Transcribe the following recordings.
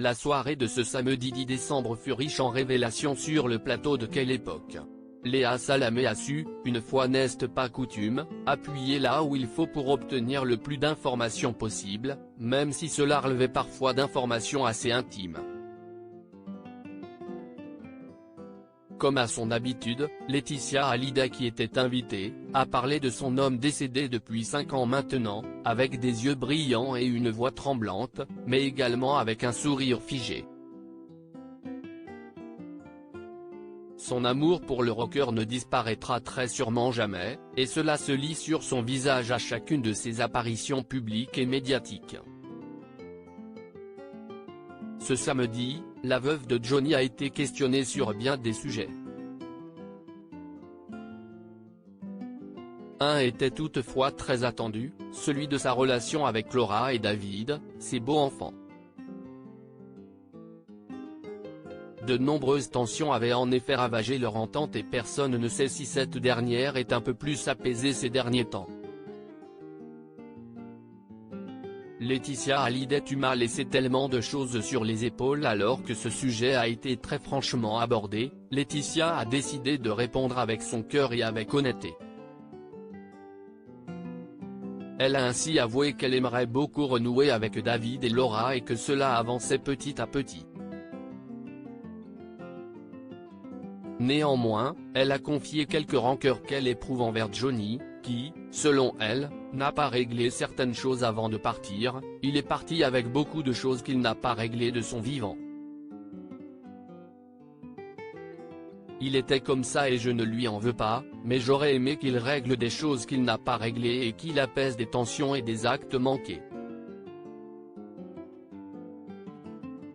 La soirée de ce samedi 10 décembre fut riche en révélations sur le plateau de Quelle Époque. Léa Salamé a su, une fois n'est pas coutume, appuyer là où il faut pour obtenir le plus d'informations possible, même si cela relevait parfois d'informations assez intimes. Comme à son habitude, Laetitia Hallyday, qui était invitée, a parlé de son homme décédé depuis 5 ans maintenant, avec des yeux brillants et une voix tremblante, mais également avec un sourire figé. Son amour pour le rocker ne disparaîtra très sûrement jamais, et cela se lit sur son visage à chacune de ses apparitions publiques et médiatiques. Ce samedi, la veuve de Johnny a été questionnée sur bien des sujets. Un était toutefois très attendu, celui de sa relation avec Laura et David, ses beaux-enfants. De nombreuses tensions avaient en effet ravagé leur entente et personne ne sait si cette dernière est un peu plus apaisée ces derniers temps. Laetitia Hallyday: tu m'as laissé tellement de choses sur les épaules. Alors que ce sujet a été très franchement abordé, Laetitia a décidé de répondre avec son cœur et avec honnêteté. Elle a ainsi avoué qu'elle aimerait beaucoup renouer avec David et Laura et que cela avançait petit à petit. Néanmoins, elle a confié quelques rancœurs qu'elle éprouve envers Johnny, qui, selon elle, n'a pas réglé certaines choses avant de partir. Il est parti avec beaucoup de choses qu'il n'a pas réglées de son vivant. Il était comme ça et je ne lui en veux pas, mais j'aurais aimé qu'il règle des choses qu'il n'a pas réglées et qu'il apaise des tensions et des actes manqués.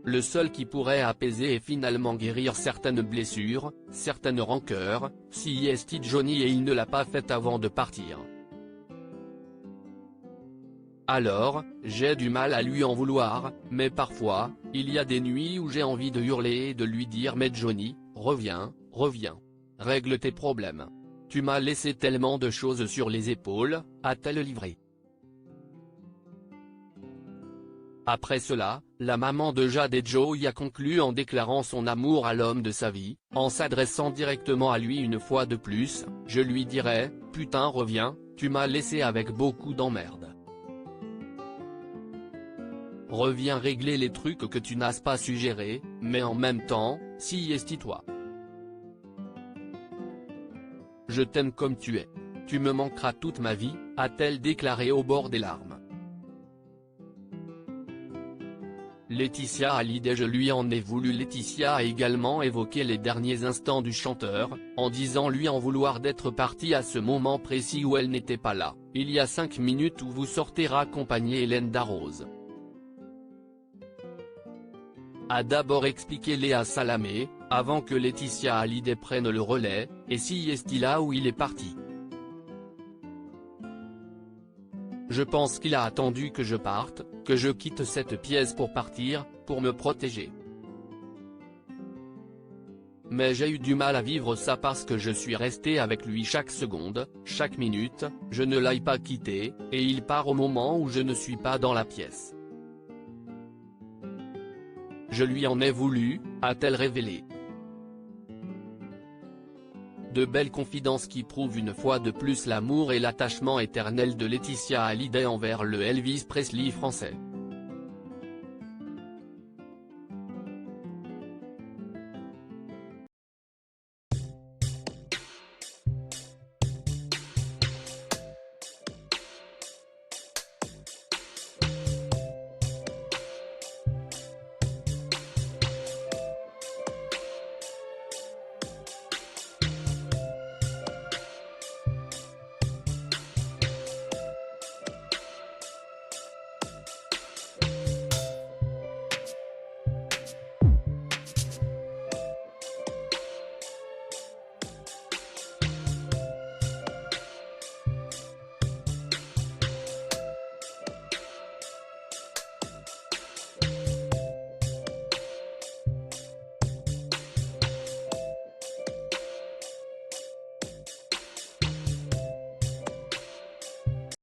Le seul qui pourrait apaiser et finalement guérir certaines blessures, certaines rancœurs, si est Johnny, et il ne l'a pas fait avant de partir. Alors, j'ai du mal à lui en vouloir, mais parfois, il y a des nuits où j'ai envie de hurler et de lui dire: mais Johnny, reviens, reviens. Règle tes problèmes. Tu m'as laissé tellement de choses sur les épaules, a-t-elle livré. Après cela, la maman de Jade et Joey a conclu en déclarant son amour à l'homme de sa vie, en s'adressant directement à lui une fois de plus: je lui dirais, putain reviens, tu m'as laissé avec beaucoup d'emmerdes. Reviens régler les trucs que tu n'as pas su gérer, mais en même temps, si est-toi. Je t'aime comme tu es. Tu me manqueras toute ma vie, a-t-elle déclaré au bord des larmes. Laetitia Hallyday: je lui en ai voulu. Laetitia a également évoqué les derniers instants du chanteur, en disant lui en vouloir d'être parti à ce moment précis où elle n'était pas là. Il y a 5 minutes où vous sortez raccompagner Hélène Darroze. A d'abord expliqué Léa Salamé, avant que Laetitia Hallyday prenne le relais: et si est-il là où il est parti. Je pense qu'il a attendu que je parte, que je quitte cette pièce pour partir, pour me protéger. Mais j'ai eu du mal à vivre ça parce que je suis resté avec lui chaque seconde, chaque minute, je ne l'ai pas quitté, et il part au moment où je ne suis pas dans la pièce. Je lui en ai voulu, a-t-elle révélé. De belles confidences qui prouvent une fois de plus l'amour et l'attachement éternel de Laetitia Hallyday envers le Elvis Presley français.